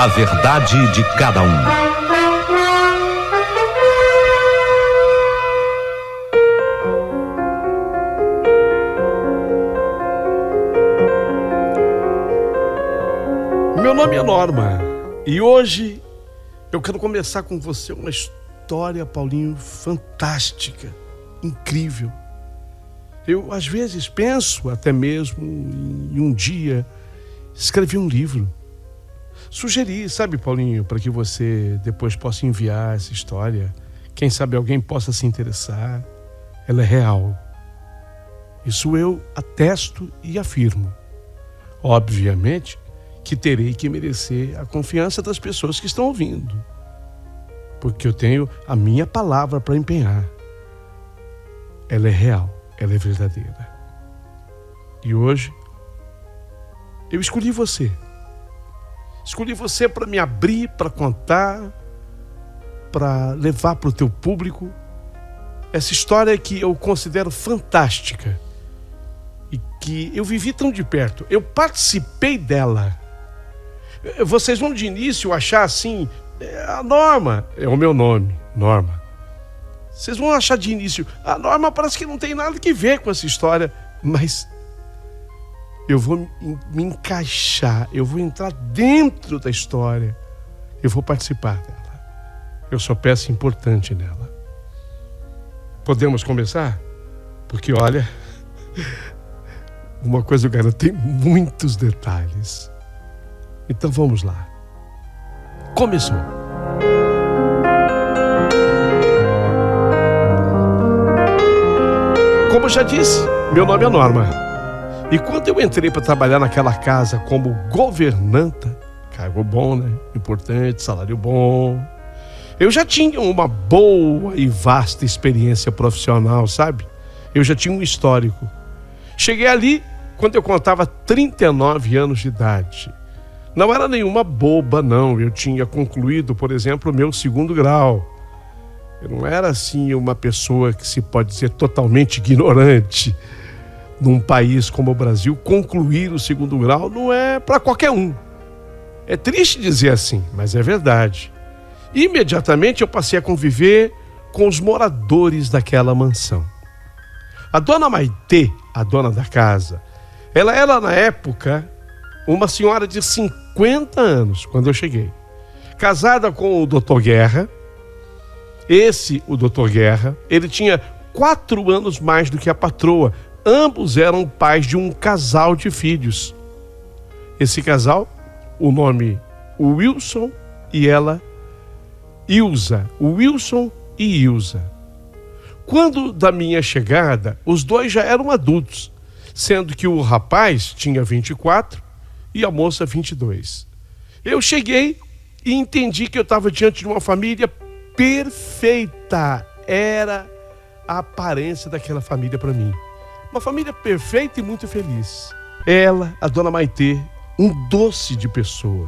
A verdade de cada um. Meu nome é Norma e hoje eu quero começar com você uma história, Paulinho, fantástica, incrível. Eu às vezes penso até mesmo em um dia escrever um livro. Sugeri, sabe, Paulinho, para que você depois possa enviar essa história. Quem sabe alguém possa se interessar. Ela é real. Isso eu atesto e afirmo. Obviamente que terei que merecer a confiança das pessoas que estão ouvindo, porque eu tenho a minha palavra para empenhar. Ela é real, ela é verdadeira. E hoje eu escolhi você. Escolhi você para me abrir, para contar, para levar para o teu público essa história que eu considero fantástica e que eu vivi tão de perto. Eu participei dela. Vocês vão de início achar assim, a Norma é o meu nome, Norma. Vocês vão achar de início, a Norma parece que não tem nada que ver com essa história, mas eu vou me encaixar, eu vou entrar dentro da história, eu vou participar dela. Eu sou peça importante nela. Podemos começar? Porque olha, uma coisa eu garanto, tem muitos detalhes. Então vamos lá. Começou. Como eu já disse, meu nome é Norma. E quando eu entrei para trabalhar naquela casa como governanta, cargo bom, né? Importante, salário bom. Eu já tinha uma boa e vasta experiência profissional, sabe? Eu já tinha um histórico. Cheguei ali quando eu contava 39 anos de idade. Não era nenhuma boba, não. Eu tinha concluído, por exemplo, o meu 2º grau. Eu não era, assim, uma pessoa que se pode dizer totalmente ignorante. Num país como o Brasil, concluir o 2º grau não é para qualquer um. É triste dizer assim, mas é verdade. Imediatamente eu passei a conviver com os moradores daquela mansão. A dona Maitê, a dona da casa, ela era, na época, uma senhora de 50 anos, quando eu cheguei. Casada com o Dr. Guerra. O Dr. Guerra, ele tinha 4 anos mais do que a patroa. Ambos eram pais de um casal de filhos. Esse casal, o nome Wilson e ela, Ilza. Wilson e Ilza. Quando da minha chegada, os dois já eram adultos, sendo que o rapaz tinha 24 e a moça 22. Eu cheguei e entendi que eu estava diante de uma família perfeita. Era a aparência daquela família para mim. Uma família perfeita e muito feliz. Ela, a dona Maitê, um doce de pessoa.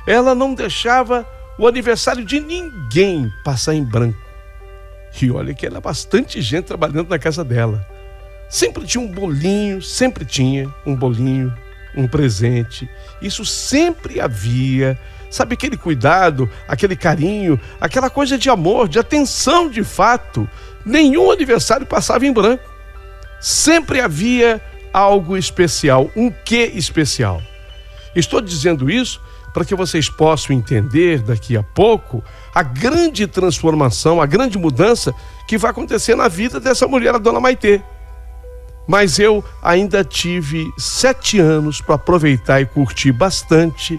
Ela não deixava o aniversário de ninguém passar em branco. E olha que era bastante gente trabalhando na casa dela. Sempre tinha um bolinho, sempre tinha um bolinho, um presente. Isso sempre havia. Sabe, aquele cuidado, aquele carinho, aquela coisa de amor, de atenção de fato. Nenhum aniversário passava em branco. Sempre havia algo especial, um quê especial. Estou dizendo isso para que vocês possam entender daqui a pouco a grande transformação, a grande mudança que vai acontecer na vida dessa mulher, a dona Maitê. Mas eu ainda tive 7 anos para aproveitar e curtir bastante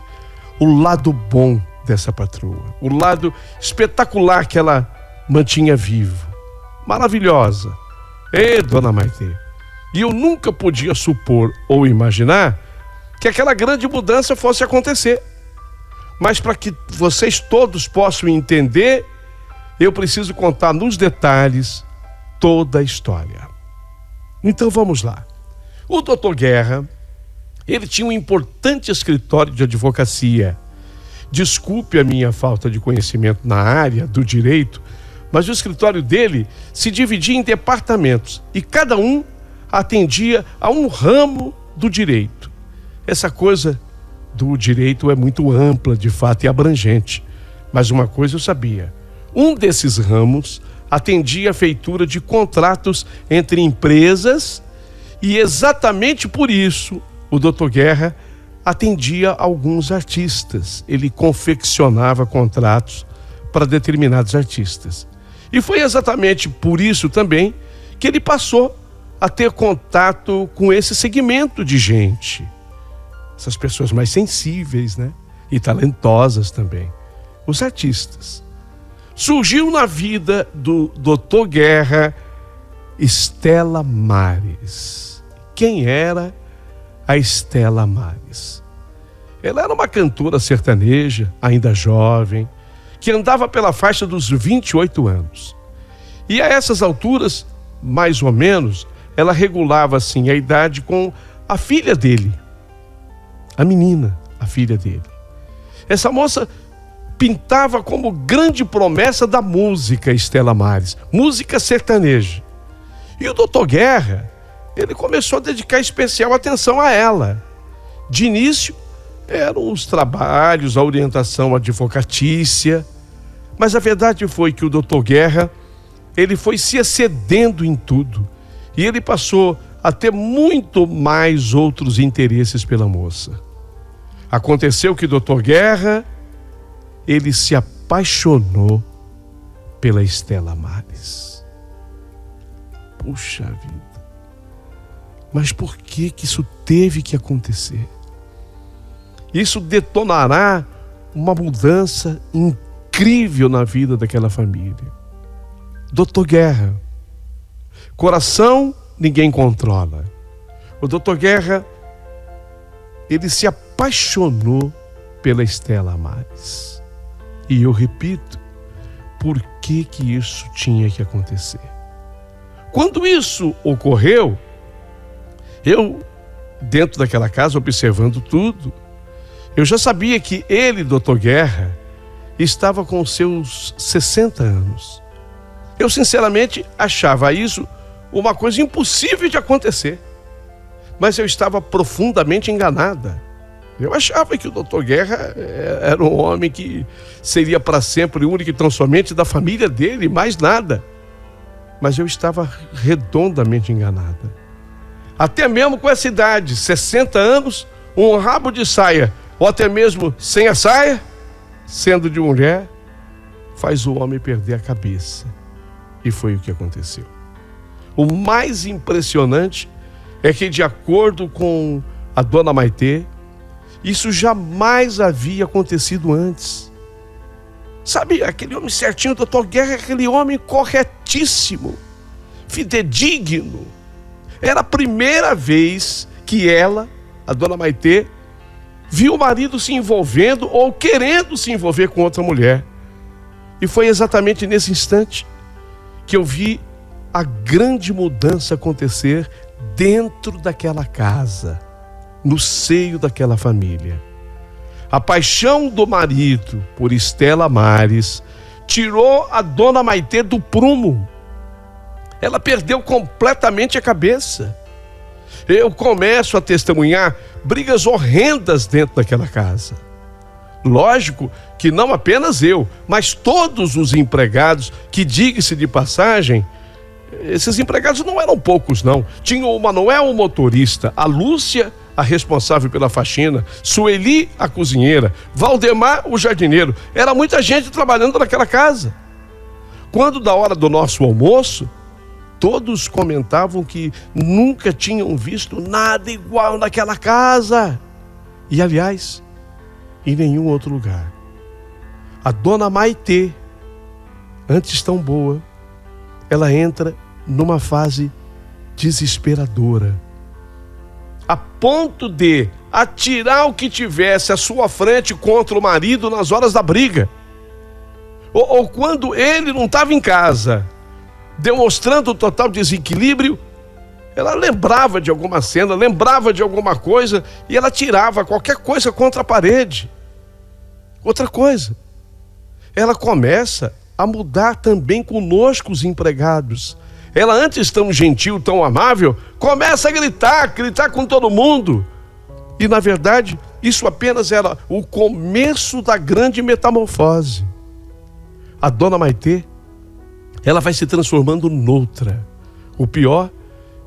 o lado bom dessa patroa, o lado espetacular que ela mantinha vivo. Maravilhosa. Dona Maitê. E eu nunca podia supor ou imaginar que aquela grande mudança fosse acontecer. Mas para que vocês todos possam entender, eu preciso contar nos detalhes toda a história. Então vamos lá. O Dr. Guerra, ele tinha um importante escritório de advocacia. Desculpe a minha falta de conhecimento na área do direito, mas o escritório dele se dividia em departamentos e cada um atendia a um ramo do direito. Essa coisa do direito é muito ampla, de fato, e abrangente. Mas uma coisa eu sabia: um desses ramos atendia a feitura de contratos entre empresas, e exatamente por isso o Dr. Guerra atendia alguns artistas. Ele confeccionava contratos para determinados artistas. E foi exatamente por isso também que ele passou a ter contato com esse segmento de gente. Essas pessoas mais sensíveis, né? E talentosas também. Os artistas. Surgiu na vida do Dr. Guerra Estela Maris. Quem era a Estela Maris? Ela era uma cantora sertaneja, ainda jovem, que andava pela faixa dos 28 anos. E a essas alturas, mais ou menos, ela regulava assim a idade com a filha dele, a menina, a filha dele. Essa moça pintava como grande promessa da música Estela Maris, música sertaneja. E o Dr. Guerra, ele começou a dedicar especial atenção a ela. De início, eram os trabalhos, a orientação advocatícia, mas a verdade foi que o Dr. Guerra, ele foi se excedendo em tudo, e ele passou a ter muito mais outros interesses pela moça. Aconteceu que o Dr. Guerra, ele se apaixonou pela Estela Maris. Puxa vida! Mas por que isso teve que acontecer? Isso detonará uma mudança incrível na vida daquela família. Dr. Guerra, coração ninguém controla. O Dr. Guerra, ele se apaixonou pela Estela Maris. E eu repito, por que isso tinha que acontecer? Quando isso ocorreu, eu, dentro daquela casa, observando tudo, eu já sabia que ele, Dr. Guerra, estava com seus 60 anos. Eu, sinceramente, achava isso uma coisa impossível de acontecer. Mas eu estava profundamente enganada. Eu achava que o Dr. Guerra era um homem que seria para sempre o único e tão somente da família dele, mais nada. Mas eu estava redondamente enganada. Até mesmo com essa idade, 60 anos, um rabo de saia, ou até mesmo sem a saia, sendo de mulher, faz o homem perder a cabeça. E foi o que aconteceu. O mais impressionante é que, de acordo com a dona Maitê, isso jamais havia acontecido antes. Sabe, aquele homem certinho, o Dr. Guerra, aquele homem corretíssimo, fidedigno. Era a primeira vez que ela, a dona Maitê, viu o marido se envolvendo ou querendo se envolver com outra mulher. E foi exatamente nesse instante que eu vi a grande mudança acontecer dentro daquela casa, no seio daquela família. A paixão do marido por Estela Maris tirou a dona Maitê do prumo. Ela perdeu completamente a cabeça. Eu começo a testemunhar brigas horrendas dentro daquela casa. Lógico que não apenas eu, mas todos os empregados, que, diga-se de passagem, esses empregados não eram poucos, não. Tinha o Manuel, o motorista, a Lúcia, a responsável pela faxina, Sueli, a cozinheira, Valdemar, o jardineiro. Era muita gente trabalhando naquela casa. Quando, da hora do nosso almoço, todos comentavam que nunca tinham visto nada igual naquela casa. E, aliás, em nenhum outro lugar. A dona Maitê, antes tão boa, ela entra numa fase desesperadora, a ponto de atirar o que tivesse à sua frente contra o marido nas horas da briga, ou quando ele não estava em casa, demonstrando o total desequilíbrio. Ela lembrava de alguma cena, lembrava de alguma coisa, e ela tirava qualquer coisa contra a parede. Outra coisa, ela começa a mudar também conosco, os empregados. Ela, antes tão gentil, tão amável, começa a gritar com todo mundo. E, na verdade, isso apenas era o começo da grande metamorfose. A dona Maitê, ela vai se transformando noutra. O pior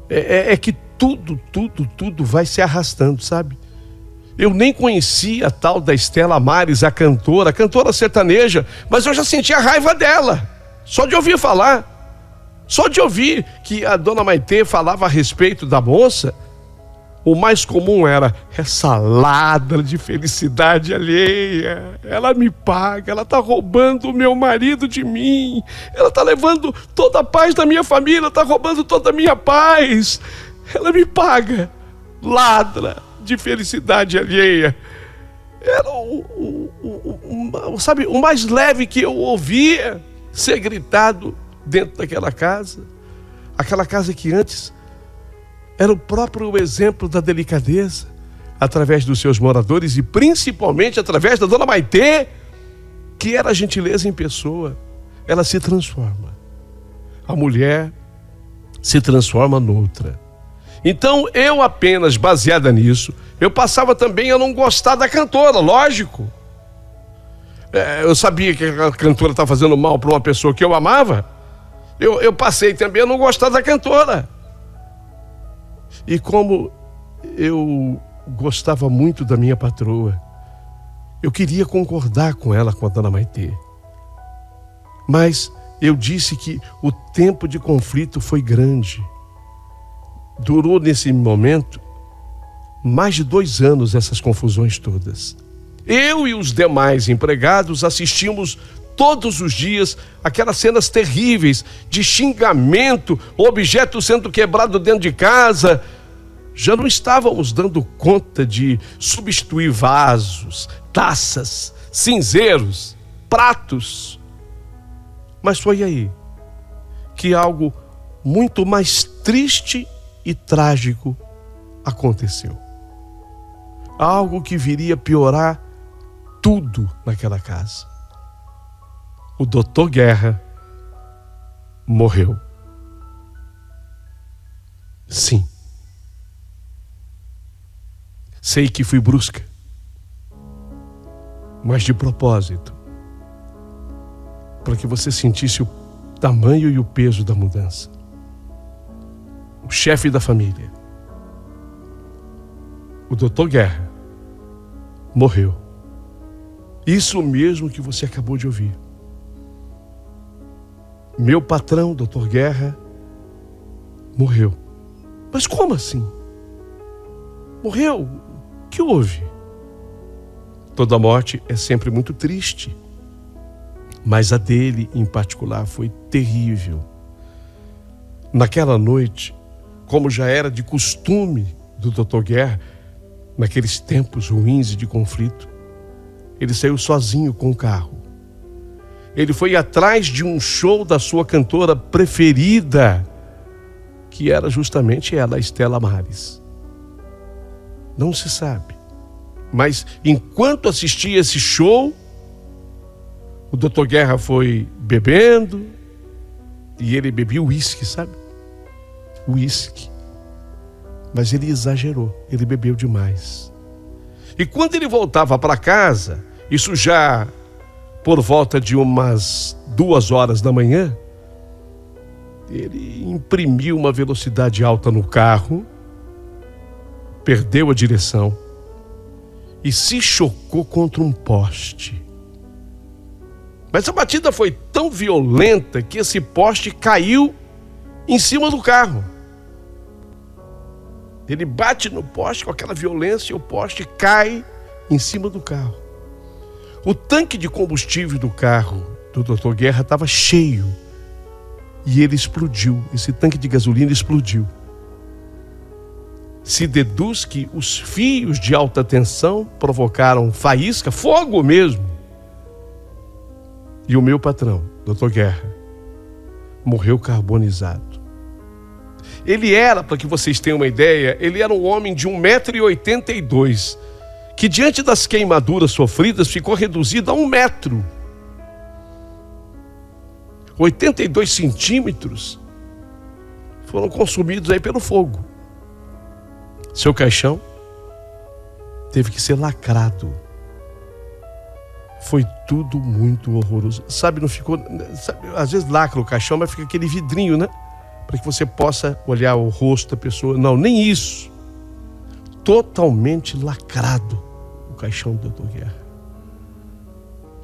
é que tudo vai se arrastando, sabe? Eu nem conhecia a tal da Estela Maris, a cantora sertaneja, mas eu já sentia raiva dela, só de ouvir falar. Só de ouvir que a dona Maitê falava a respeito da moça, o mais comum era essa ladra de felicidade alheia. Ela me paga, ela está roubando o meu marido de mim, ela está levando toda a paz da minha família, está roubando toda a minha paz. Ela me paga, ladra de felicidade alheia. Era sabe, o mais leve que eu ouvia ser gritado dentro daquela casa. Aquela casa que antes era o próprio exemplo da delicadeza, através dos seus moradores e principalmente através da dona Maitê, que era a gentileza em pessoa. Ela se transforma. A mulher se transforma noutra. Então eu apenas baseada nisso, eu passava também a não gostar da cantora, lógico. Eu sabia que a cantora estava fazendo mal para uma pessoa que eu amava. Eu passei também a não gostar da cantora. E como eu gostava muito da minha patroa, eu queria concordar com ela, com a dona Maitê. Mas eu disse que o tempo de conflito foi grande. Durou nesse momento mais de 2 anos essas confusões todas. Eu e os demais empregados assistimos todos os dias aquelas cenas terríveis de xingamento, objeto sendo quebrado dentro de casa. Já não estávamos dando conta de substituir vasos, taças, cinzeiros, pratos. Mas foi aí que algo muito mais triste e trágico aconteceu. Algo que viria piorar tudo naquela casa. O Dr. Guerra morreu. Sim. Sei que fui brusca, mas de propósito, para que você sentisse o tamanho e o peso da mudança. O chefe da família, o Dr. Guerra, morreu. Isso mesmo que você acabou de ouvir. Meu patrão, Dr. Guerra, morreu. Mas como assim? Morreu? O que houve? Toda morte é sempre muito triste, mas a dele em particular foi terrível. Naquela noite, como já era de costume do Dr. Guerra, naqueles tempos ruins e de conflito, ele saiu sozinho com o carro. Ele foi atrás de um show da sua cantora preferida, que era justamente ela, a Estela Maris. Não se sabe, mas enquanto assistia esse show, o Dr. Guerra foi bebendo, e ele bebia uísque, sabe? Uísque. Mas ele exagerou, ele bebeu demais. E quando ele voltava para casa, isso já por volta de umas 2 horas da manhã, ele imprimiu uma velocidade alta no carro, perdeu a direção e se chocou contra um poste. Mas a batida foi tão violenta que esse poste caiu em cima do carro. Ele bate no poste com aquela violência e o poste cai em cima do carro. O tanque de combustível do carro do Dr. Guerra estava cheio e ele explodiu. Esse tanque de gasolina explodiu. Se deduz que os fios de alta tensão provocaram faísca, fogo mesmo. E o meu patrão, Dr. Guerra, morreu carbonizado. Ele era, para que vocês tenham uma ideia, ele era um homem de 1,82 m, que diante das queimaduras sofridas ficou reduzido a 1 metro. 82 centímetros foram consumidos aí pelo fogo. Seu caixão teve que ser lacrado. Foi tudo muito horroroso. Sabe, não ficou... Sabe, às vezes lacra o caixão, mas fica aquele vidrinho, né? Para que você possa olhar o rosto da pessoa. Não, nem isso. Totalmente lacrado o caixão do Dr. Guerra.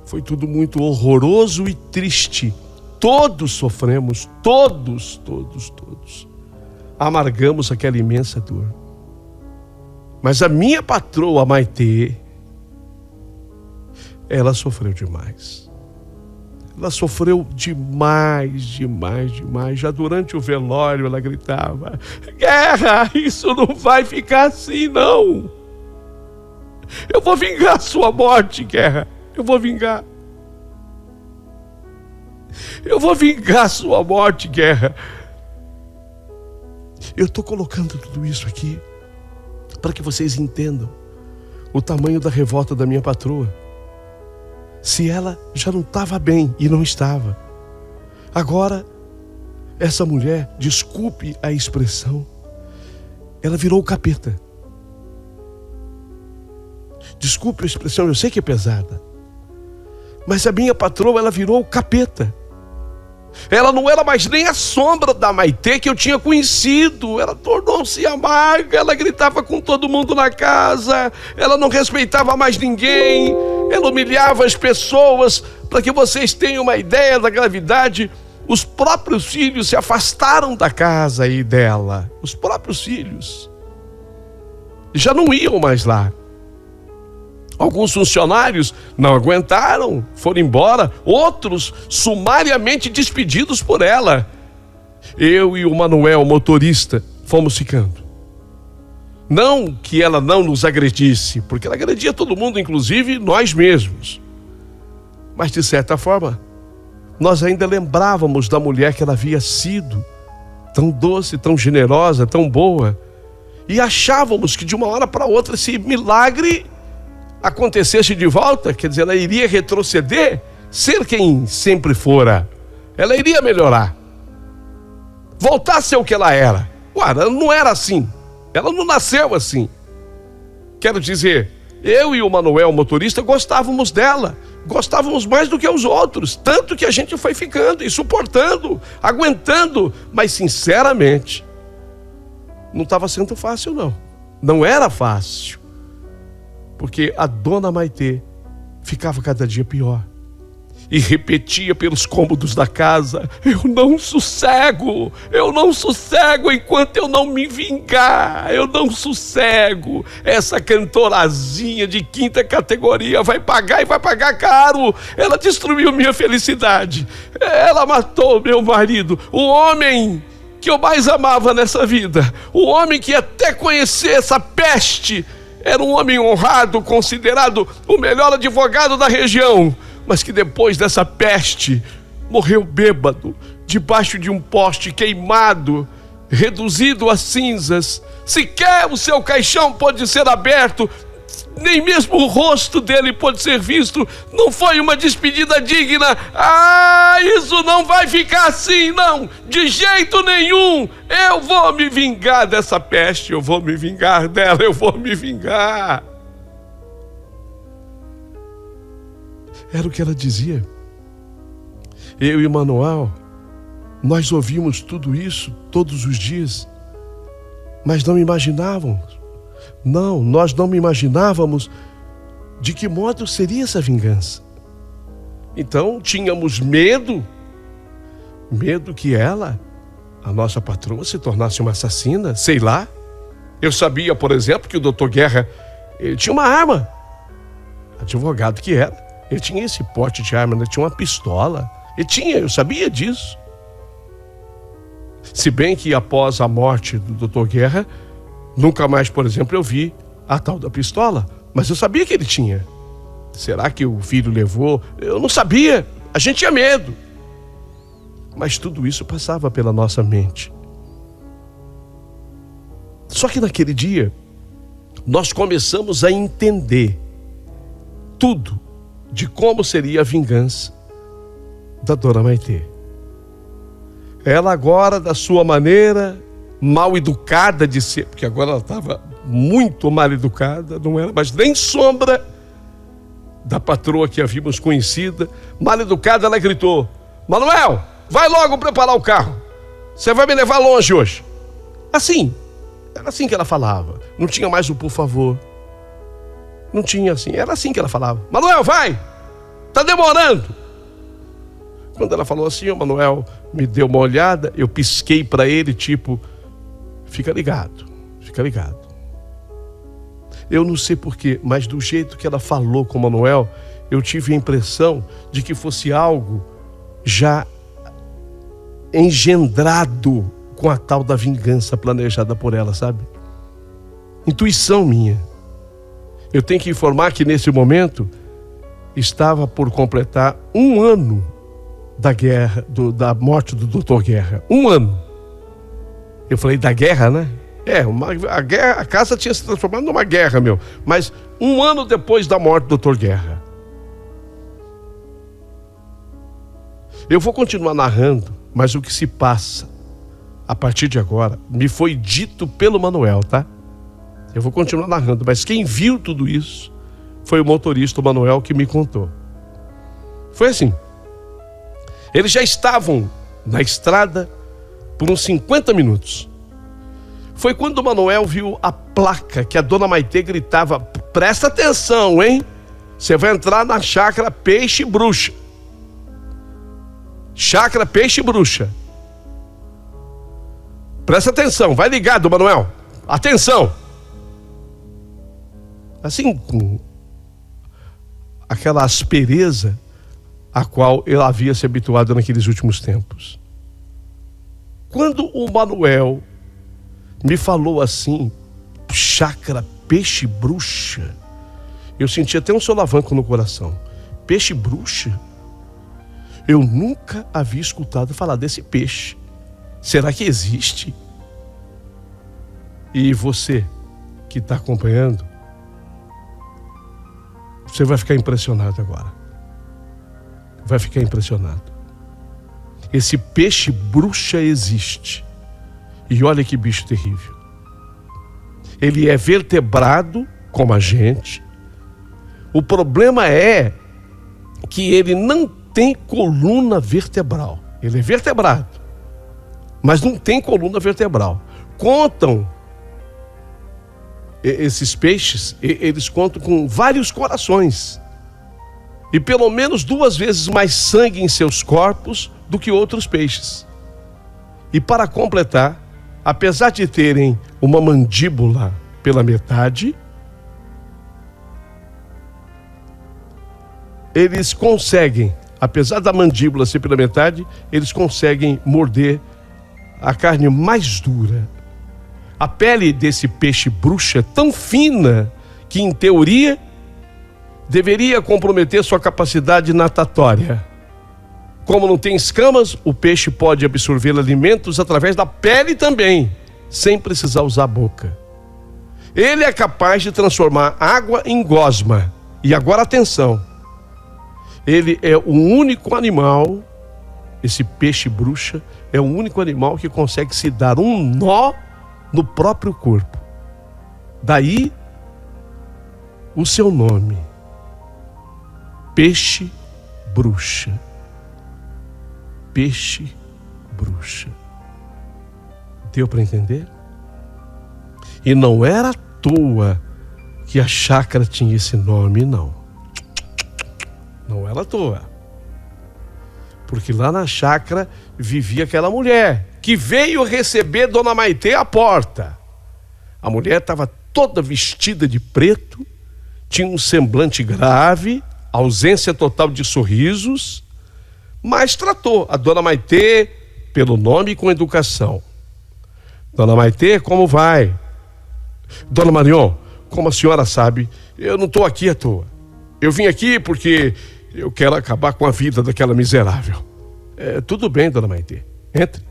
Foi tudo muito horroroso e triste. Todos sofremos, todos. Amargamos aquela imensa dor. Mas a minha patroa, a Maitê, ela sofreu demais. Ela sofreu demais. Já durante o velório ela gritava: Guerra, isso não vai ficar assim, não. Eu vou vingar a sua morte, Guerra. Eu vou vingar a sua morte, Guerra. Eu estou colocando tudo isso aqui para que vocês entendam o tamanho da revolta da minha patroa. Se ela já não estava bem, e não estava, agora essa mulher, desculpe a expressão, ela virou o capeta. Desculpe a expressão, eu sei que é pesada, mas a minha patroa, ela virou o capeta. Ela não era mais nem a sombra da Maitê que eu tinha conhecido. Ela tornou-se amarga, ela gritava com todo mundo na casa, ela não respeitava mais ninguém, ela humilhava as pessoas. Para que vocês tenham uma ideia da gravidade, os próprios filhos se afastaram da casa aí dela. Os próprios filhos já não iam mais lá. Alguns funcionários não aguentaram, foram embora. Outros sumariamente despedidos por ela. Eu e o Manuel, motorista, fomos ficando. Não que ela não nos agredisse, porque ela agredia todo mundo, inclusive nós mesmos. Mas de certa forma, nós ainda lembrávamos da mulher que ela havia sido, tão doce, tão generosa, tão boa. E achávamos que de uma hora para outra esse milagre acontecesse de volta, quer dizer, ela iria retroceder, ser quem sempre fora. Ela iria melhorar, voltar a ser o que ela era. Ué, ela não era assim, ela não nasceu assim. Quero dizer, eu e o Manuel, motorista, gostávamos dela, gostávamos mais do que os outros, tanto que a gente foi ficando e suportando, aguentando, mas sinceramente, não estava sendo fácil, não era fácil. Porque a dona Maitê ficava cada dia pior. E repetia pelos cômodos da casa: eu não sossego enquanto eu não me vingar. Eu não sossego. Essa cantorazinha de quinta categoria vai pagar, e vai pagar caro. Ela destruiu minha felicidade. Ela matou meu marido, o homem que eu mais amava nessa vida. O homem que até conhecer essa peste era um homem honrado, considerado o melhor advogado da região, mas que depois dessa peste morreu bêbado, debaixo de um poste queimado, reduzido a cinzas. Sequer o seu caixão pôde ser aberto, nem mesmo o rosto dele pôde ser visto. Não foi uma despedida digna. Isso não vai ficar assim, não, de jeito nenhum. Eu vou me vingar dessa peste, eu vou me vingar dela, eu vou me vingar. Era o que ela dizia. Eu e o Manuel, nós ouvimos tudo isso todos os dias, mas não imaginávamos. Nós não imaginávamos de que modo seria essa vingança. Então tínhamos medo que ela, a nossa patroa, se tornasse uma assassina, sei lá. Eu sabia, por exemplo, que o Dr. Guerra, ele tinha uma arma, advogado que era. Ele tinha esse porte de arma, ele tinha uma pistola. Eu sabia disso. Se bem que após a morte do Dr. Guerra, nunca mais, por exemplo, eu vi a tal da pistola. Mas eu sabia que ele tinha. Será que o filho levou? Eu não sabia. A gente tinha medo. Mas tudo isso passava pela nossa mente. Só que naquele dia, nós começamos a entender tudo de como seria a vingança da dona Maitê. Ela agora, da sua maneira mal educada de ser, porque agora ela estava muito mal educada, não era mas nem sombra da patroa que havíamos conhecida. Mal educada, ela gritou: Manuel, vai logo preparar o carro. Você vai me levar longe hoje. Assim, era assim que ela falava. Não tinha mais o por favor. Não tinha assim, era assim que ela falava. Manuel, vai! Tá demorando! Quando ela falou assim, o Manuel me deu uma olhada, eu pisquei para ele, tipo, fica ligado, fica ligado. Eu não sei porquê, mas do jeito que ela falou com o Manuel, eu tive a impressão de que fosse algo já engendrado com a tal da vingança planejada por ela, sabe? Intuição minha. Eu tenho que informar que nesse momento estava por completar 1 ano da guerra, da morte do Dr. Guerra. 1 ano. Eu falei da guerra, né? A casa tinha se transformado numa guerra, meu. Mas 1 ano depois da morte do Dr. Guerra. Eu vou continuar narrando, mas o que se passa a partir de agora me foi dito pelo Manuel, tá? Eu vou continuar narrando, mas quem viu tudo isso foi o motorista, o Manuel, que me contou. Foi assim. Eles já estavam na estrada por uns 50 minutos. Foi quando o Manuel viu a placa que a dona Maitê gritava: presta atenção, hein? Você vai entrar na chácara Peixe Bruxa. Chácara Peixe Bruxa. Presta atenção, vai ligado, Manuel. Atenção. Assim, com aquela aspereza a qual ele havia se habituado naqueles últimos tempos. Quando o Manuel me falou assim, chácara Peixe Bruxa, eu senti até um solavanco no coração. Peixe Bruxa? Eu nunca havia escutado falar desse peixe. Será que existe? E você que está acompanhando, você vai ficar impressionado agora. Vai ficar impressionado. Esse peixe bruxa existe. E olha que bicho terrível. Ele é vertebrado como a gente. O problema é que ele não tem coluna vertebral. Ele é vertebrado, mas não tem coluna vertebral. Contam esses peixes, eles contam com vários corações. E pelo menos 2 vezes mais sangue em seus corpos do que outros peixes. E para completar, apesar de terem uma mandíbula pela metade, eles conseguem, apesar da mandíbula ser pela metade, eles conseguem morder a carne mais dura. A pele desse peixe bruxa é tão fina que, em teoria, deveria comprometer sua capacidade natatória. Como não tem escamas, o peixe pode absorver alimentos através da pele também, sem precisar usar a boca. Ele é capaz de transformar água em gosma. E agora atenção, ele é o único animal, esse peixe bruxa, é o único animal que consegue se dar um nó no próprio corpo. Daí o seu nome, peixe bruxa. Peixe bruxa. Deu para entender? E não era à toa que a chácara tinha esse nome, não. Não era à toa. Porque lá na chácara vivia aquela mulher que veio receber Dona Maitê à porta. A mulher estava toda vestida de preto, tinha um semblante grave, ausência total de sorrisos, mas tratou a Dona Maitê pelo nome e com educação. Dona Maitê, como vai? Dona Marion, como a senhora sabe, eu não estou aqui à toa. Eu vim aqui porque eu quero acabar com a vida daquela miserável. Tudo bem, Dona Maitê, entre.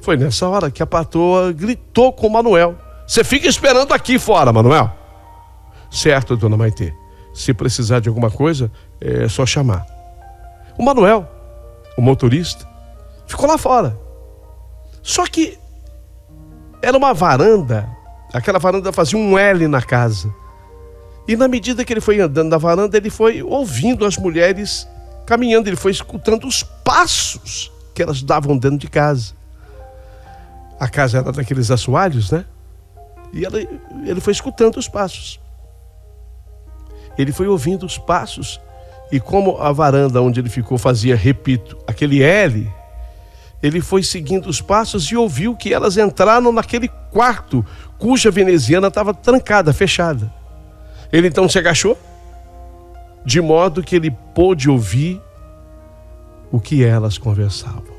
Foi nessa hora que a patroa gritou com o Manuel: você fica esperando aqui fora, Manuel. Certo, Dona Maitê. Se precisar de alguma coisa, é só chamar. O Manuel, o motorista, ficou lá fora. Só que era uma varanda Aquela varanda fazia um L na casa. E na medida que ele foi andando na varanda, ele foi ouvindo as mulheres caminhando, ele foi escutando os passos que elas davam dentro de casa. A casa era daqueles assoalhos, né? E ele foi escutando os passos. Ele foi ouvindo os passos. E como a varanda onde ele ficou fazia, repito, aquele L, ele foi seguindo os passos e ouviu que elas entraram naquele quarto cuja veneziana estava trancada, fechada. Ele então se agachou, de modo que ele pôde ouvir o que elas conversavam.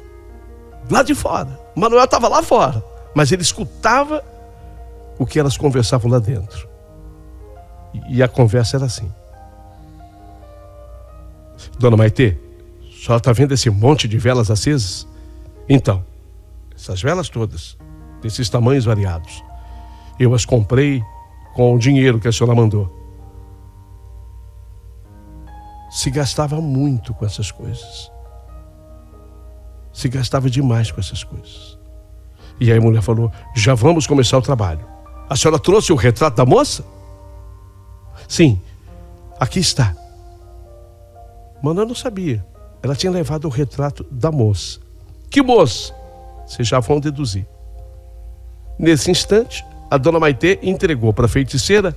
Lá de fora. Manuel estava lá fora, mas ele escutava o que elas conversavam lá dentro. E a conversa era assim: Dona Maitê, a senhora está vendo esse monte de velas acesas? Então, essas velas todas, desses tamanhos variados, eu as comprei com o dinheiro que a senhora mandou. Se gastava muito com essas coisas. Se gastava demais com essas coisas. E aí a mulher falou: já vamos começar o trabalho. A senhora trouxe o retrato da moça? Sim, aqui está. Manuel não sabia. Ela tinha levado o retrato da moça. Que moça? Vocês já vão deduzir. Nesse instante, a dona Maitê entregou para a feiticeira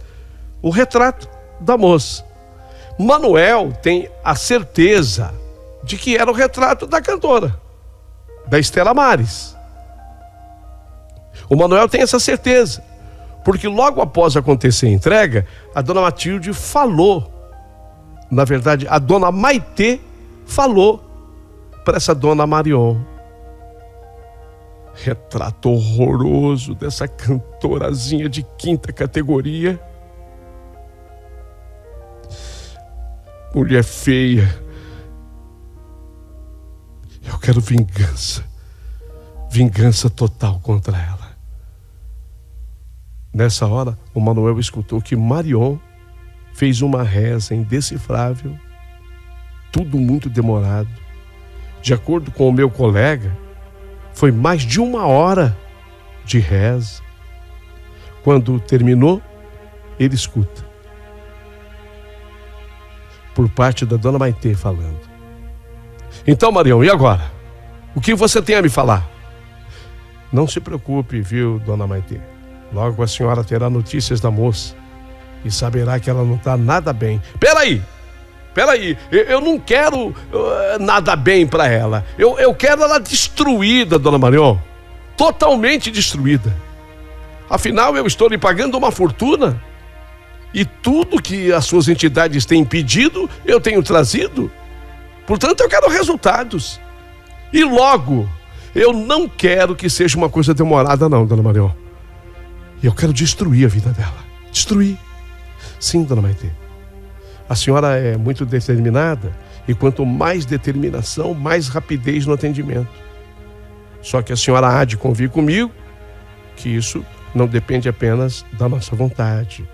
o retrato da moça. Manuel tem a certeza de que era o retrato da cantora, da Estela Maris. O Manuel tem essa certeza, porque logo após acontecer a entrega, a dona Matilde falou, na verdade, a dona Maitê falou para essa dona Marion: retrato horroroso dessa cantorazinha de quinta categoria. Mulher feia. Eu quero vingança. Vingança total contra ela. Nessa hora, o Manuel escutou que Marion fez uma reza indecifrável, tudo muito demorado. De acordo com o meu colega, foi mais de 1 hora de reza. Quando terminou, ele escuta, por parte da dona Maitê, falando: então, Marion, e agora? O que você tem a me falar? Não se preocupe, viu, dona Maitê? Logo a senhora terá notícias da moça e saberá que ela não está nada bem. Peraí, eu não quero nada bem para ela. Eu quero ela destruída, dona Marion. Totalmente destruída. Afinal, eu estou lhe pagando uma fortuna. E tudo que as suas entidades têm pedido, eu tenho trazido. Portanto, eu quero resultados. E logo, eu não quero que seja uma coisa demorada não, dona Marion. Eu quero destruir a vida dela. Destruir. Sim, dona Maitê. A senhora é muito determinada, e quanto mais determinação, mais rapidez no atendimento. Só que a senhora há de convir comigo que isso não depende apenas da nossa vontade.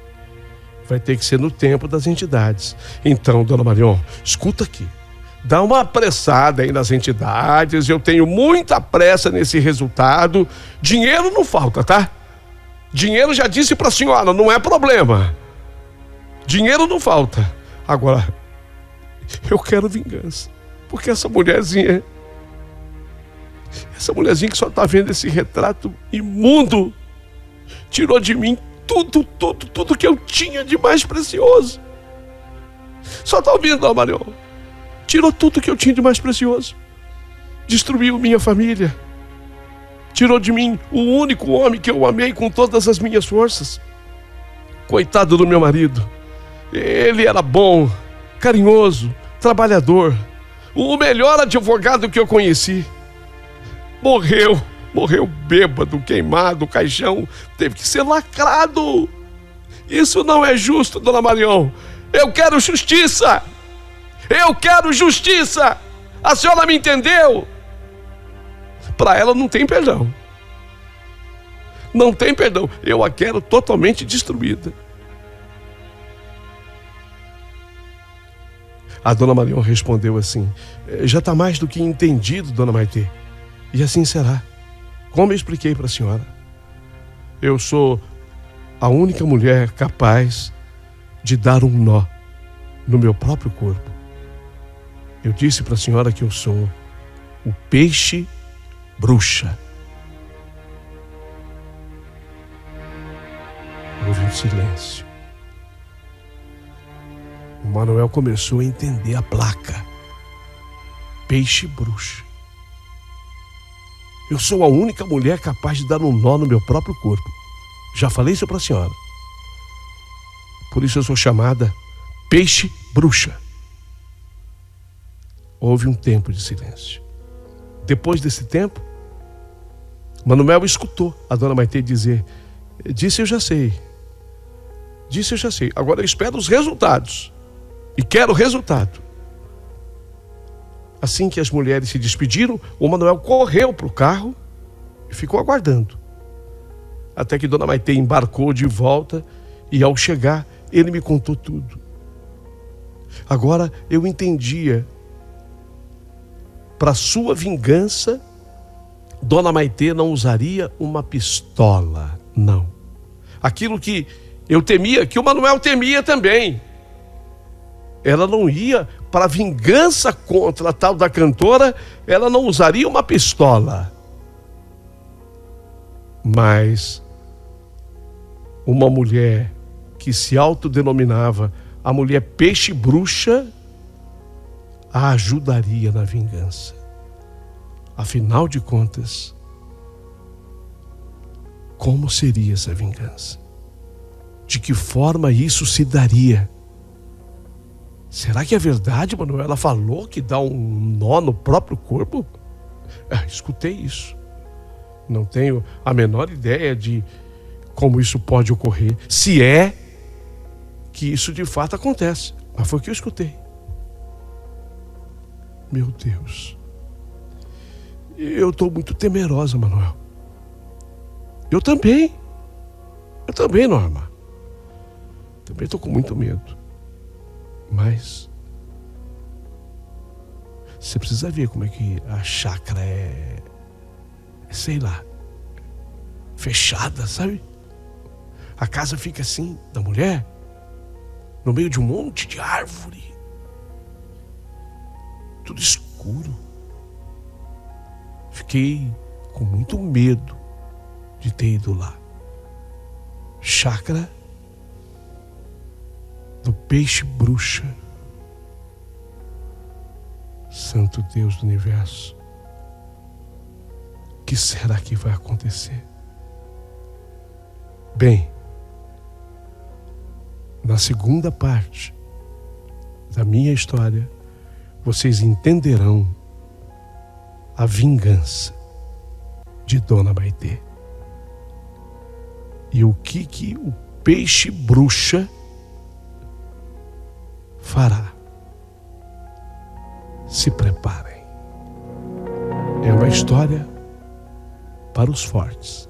Vai ter que ser no tempo das entidades. Então, dona Marion, escuta aqui. Dá uma apressada aí nas entidades. Eu tenho muita pressa nesse resultado. Dinheiro não falta, tá? Dinheiro, já disse para a senhora, não é problema. Dinheiro não falta. Agora, eu quero vingança. Porque essa mulherzinha que só está vendo esse retrato imundo, tirou de mim tudo que eu tinha de mais precioso. Só está ouvindo, dona Marion? Tirou tudo que eu tinha de mais precioso. Destruiu minha família. Tirou de mim o único homem que eu amei com todas as minhas forças. Coitado do meu marido. Ele era bom, carinhoso, trabalhador. O melhor advogado que eu conheci. Morreu bêbado, queimado, o caixão teve que ser lacrado. Isso não é justo, dona Marion. Eu quero justiça. Eu quero justiça. A senhora me entendeu? Para ela não tem perdão. Não tem perdão. Eu a quero totalmente destruída. A dona Marion respondeu assim: já está mais do que entendido, dona Maitê. E assim será. Como eu expliquei para a senhora, eu sou a única mulher capaz de dar um nó no meu próprio corpo. Eu disse para a senhora que eu sou o peixe bruxa. Houve um silêncio. O Manuel começou a entender a placa. Peixe bruxa. Eu sou a única mulher capaz de dar um nó no meu próprio corpo. Já falei isso para a senhora. Por isso eu sou chamada peixe bruxa. Houve um tempo de silêncio. Depois desse tempo, Manuel escutou a dona Maitê dizer: disse eu já sei. Disse eu já sei. Agora eu espero os resultados. E quero o resultado. Assim que as mulheres se despediram, o Manuel correu para o carro e ficou aguardando. Até que dona Maitê embarcou de volta e ao chegar, ele me contou tudo. Agora eu entendia. Para sua vingança, dona Maitê não usaria uma pistola, não. Aquilo que eu temia, que o Manuel temia também. Ela não ia para vingança contra a tal da cantora, ela não usaria uma pistola. Mas uma mulher que se autodenominava a mulher peixe bruxa, a ajudaria na vingança. Afinal de contas, como seria essa vingança? De que forma isso se daria? Será que é verdade, Manuel? Ela falou que dá um nó no próprio corpo? Escutei isso. Não tenho a menor ideia de como isso pode ocorrer, se é que isso de fato acontece. Mas foi o que eu escutei. Meu Deus. Eu estou muito temerosa, Manuel. Eu também, Norma. Também estou com muito medo. Mas você precisa ver como é que a chácara é, sei lá, fechada, sabe? A casa fica assim, da mulher, no meio de um monte de árvore. Tudo escuro. Fiquei com muito medo de ter ido lá. Chácara do peixe bruxa. Santo Deus do universo. O que será que vai acontecer? Bem, na segunda parte da minha história, vocês entenderão a vingança de Dona Maitê. E o que o peixe bruxa fará. Se preparem. É uma história para os fortes.